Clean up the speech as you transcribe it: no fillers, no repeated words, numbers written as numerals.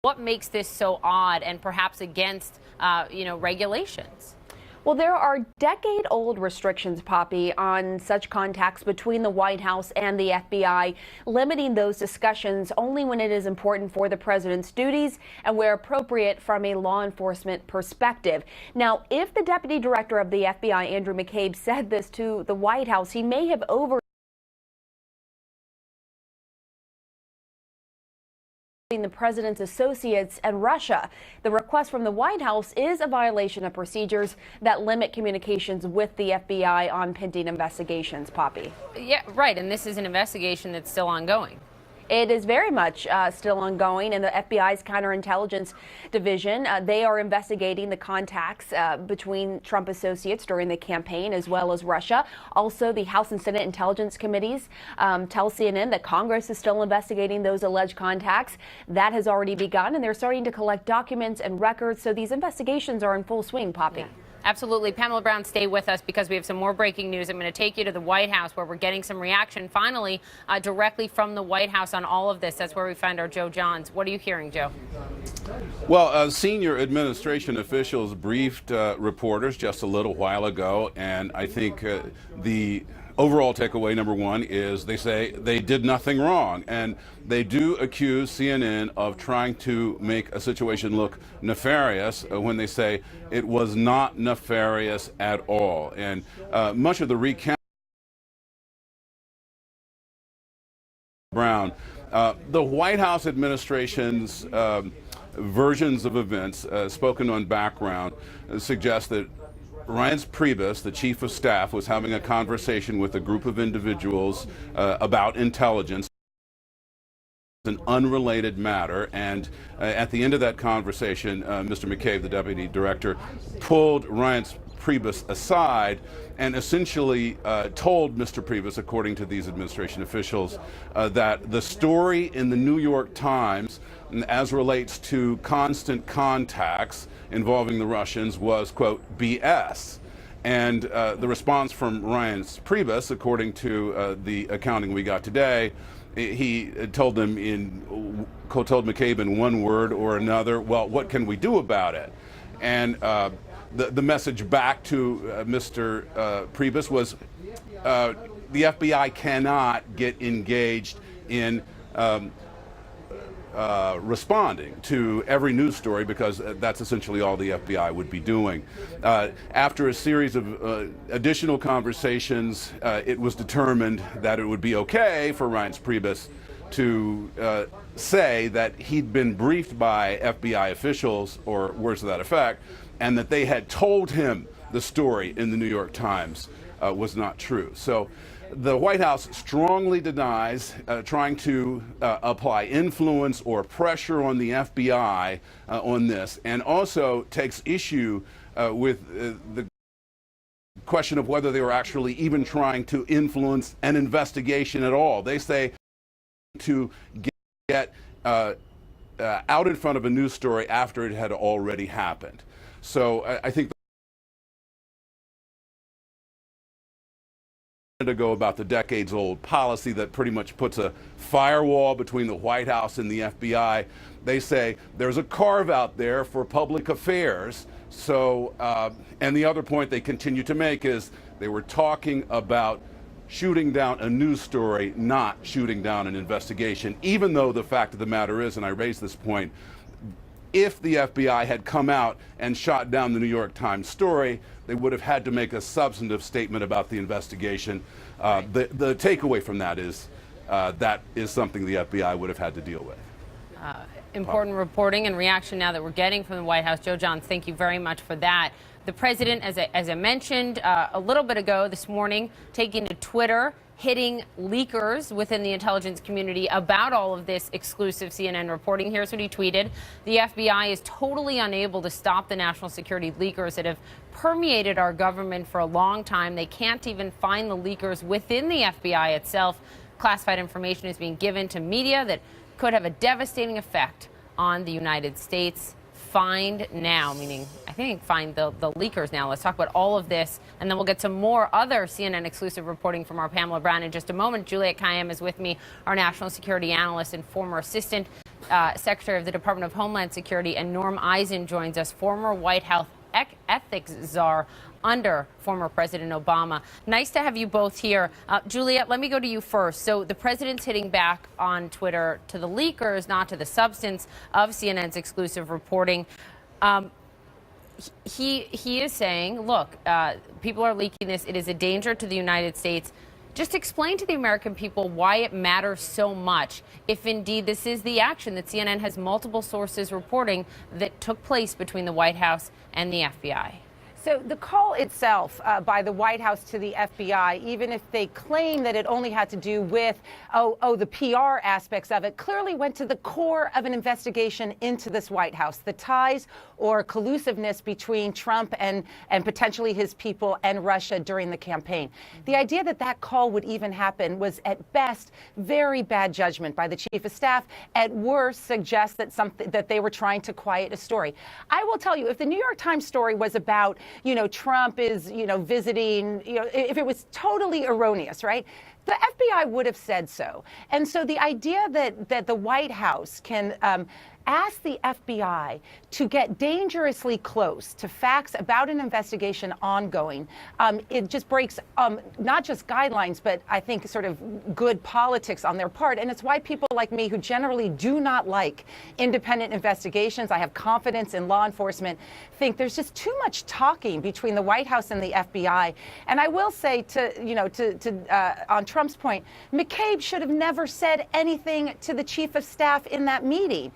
What makes this so odd and perhaps against, regulations? Well, there are decade-old restrictions, Poppy, on such contacts between the White House and the FBI, limiting those discussions only when it is important for the president's duties and where appropriate from a law enforcement perspective. Now, if the deputy director of the FBI, Andrew McCabe, said this to the White House, he may have the president's associates and Russia. The request from the White House is a violation of procedures that limit communications with the FBI on pending investigations, Poppy. Yeah, right. And this is an investigation that's still ongoing. It is very much still ongoing, and the FBI's counterintelligence division, they are investigating the contacts between Trump associates during the campaign as well as Russia. Also, the House and Senate Intelligence Committees tell CNN that Congress is still investigating those alleged contacts. That has already begun, and they're starting to collect documents and records. So these investigations are in full swing, Poppy. Yeah. Absolutely. Pamela Brown, stay with us because we have some more breaking news. I'm going to take you to the White House where we're getting some reaction finally directly from the White House on all of this. That's where we find our Joe Johns. What are you hearing, Joe? Well, senior administration officials briefed reporters just a little while ago, and I think the overall takeaway, number one, is they say they did nothing wrong. And they do accuse CNN of trying to make a situation look nefarious when they say it was not nefarious at all. And much of the recount Brown, the White House administration's versions of events spoken on background suggest that Reince Priebus, the chief of staff, was having a conversation with a group of individuals about intelligence, an unrelated matter, and at the end of that conversation, Mr. McCabe, the deputy director, pulled Reince Priebus aside and essentially told Mr. Priebus, according to these administration officials, that the story in the New York Times as relates to constant contacts involving the Russians was, quote, BS. And the response from Reince Priebus, according to the accounting we got today, he told McCabe in one word or another, well, what can we do about it? And the message back to Mr. Priebus was the FBI cannot get engaged in responding to every news story because that's essentially all the FBI would be doing. After a series of additional conversations, it was determined that it would be okay for Reince Priebus to say that he'd been briefed by FBI officials, or words to that effect, and that they had told him the story in the New York Times was not true. So the White House strongly denies trying to apply influence or pressure on the FBI on this, and also takes issue with the question of whether they were actually even trying to influence an investigation at all. They say to get out in front of a news story after it had already happened. So I think ago about the decades-old policy that pretty much puts a firewall between the White House and the FBI. They say there's a carve-out there for public affairs. So, and the other point they continue to make is they were talking about shooting down a news story, not shooting down an investigation, even though the fact of the matter is, and I raised this point, if the FBI had come out and shot down the New York Times story, they would have had to make a substantive statement about the investigation. The takeaway from that is something the FBI would have had to deal with. Important reporting and reaction now that we're getting from the White House. Joe Johns, thank you very much for that. The president, as I mentioned a little bit ago this morning, taking to Twitter, hitting leakers within the intelligence community about all of this exclusive CNN reporting. Here's what he tweeted. The FBI is totally unable to stop the national security leakers that have permeated our government for a long time. They can't even find the leakers within the FBI itself. Classified information is being given to media that could have a devastating effect on the United States. Find now, meaning I think find the leakers now. Let's talk about all of this, and then we'll get some more other CNN exclusive reporting from our Pamela Brown in just a moment. Juliet Kayyem is with me, our national security analyst and former assistant Secretary of the Department of Homeland Security, and Norm Eisen joins us, former White House ethics czar under former President Obama. Nice to have you both here. Juliet, let me go to you first. So the president's hitting back on Twitter to the leakers, not to the substance of CNN's exclusive reporting. He is saying, look, people are leaking this. It is a danger to the United States. Just explain to the American people why it matters so much if indeed this is the action that CNN has multiple sources reporting that took place between the White House and the FBI. So the call itself by the White House to the FBI, even if they claim that it only had to do with, the PR aspects of it, clearly went to the core of an investigation into this White House, the ties or collusiveness between Trump and potentially his people and Russia during the campaign. The idea that that call would even happen was at best very bad judgment by the chief of staff. At worst, suggests that they were trying to quiet a story. I will tell you, if the New York Times story was about Trump is, visiting, if it was totally erroneous, right? The FBI would have said so. And so the idea that the White House can ask the FBI to get dangerously close to facts about an investigation ongoing, it just breaks not just guidelines, but I think sort of good politics on their part. And it's why people like me, who generally do not like independent investigations, I have confidence in law enforcement, think there's just too much talking between the White House and the FBI. And I will say on Trump's point, McCabe should have never said anything to the chief of staff in that meeting.